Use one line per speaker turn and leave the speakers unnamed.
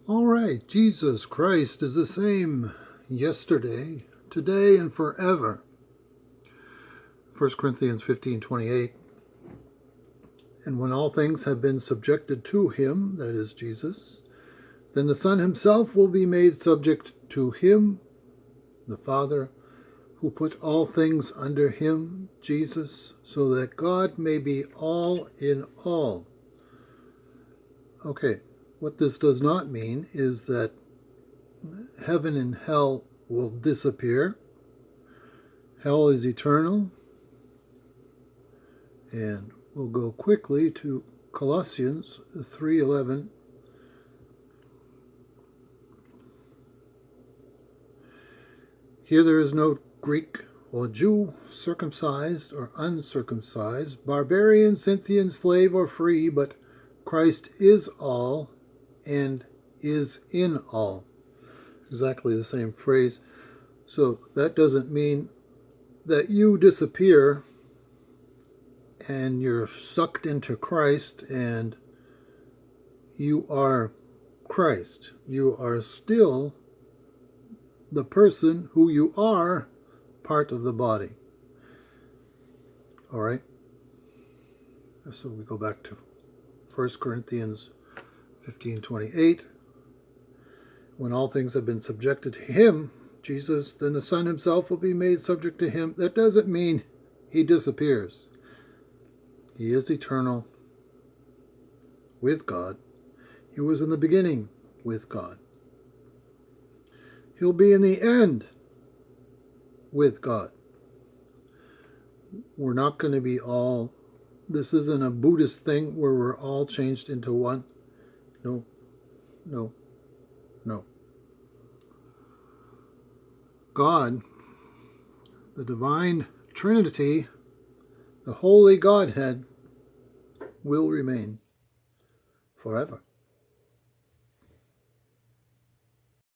All right, Jesus Christ is the same yesterday, today, and forever. 1 Corinthians 15:28. And when all things have been subjected to him, that is Jesus, then the Son himself will be made subject to him, the Father, who put all things under him, Jesus, so that God may be all in all. Okay, what this does not mean is that heaven and hell will disappear. Hell is eternal. And we'll go quickly to Colossians 3:11. Here there is no Greek or Jew, circumcised or uncircumcised, barbarian, Scythian, slave or free, but Christ is all and is in all. Exactly the same phrase. So that doesn't mean that you disappear and you're sucked into Christ and you are Christ. You are still the person who you are, part of the body. All right? So we go back to 1 Corinthians 15:28. When all things have been subjected to him, Jesus, then the Son himself will be made subject to him. That doesn't mean he disappears. He is eternal with God. He was in the beginning with God. He'll be in the end with God. We're not going to be all, this isn't a Buddhist thing where we're all changed into one. No, no, no. God, the divine Trinity, the Holy Godhead, will remain forever.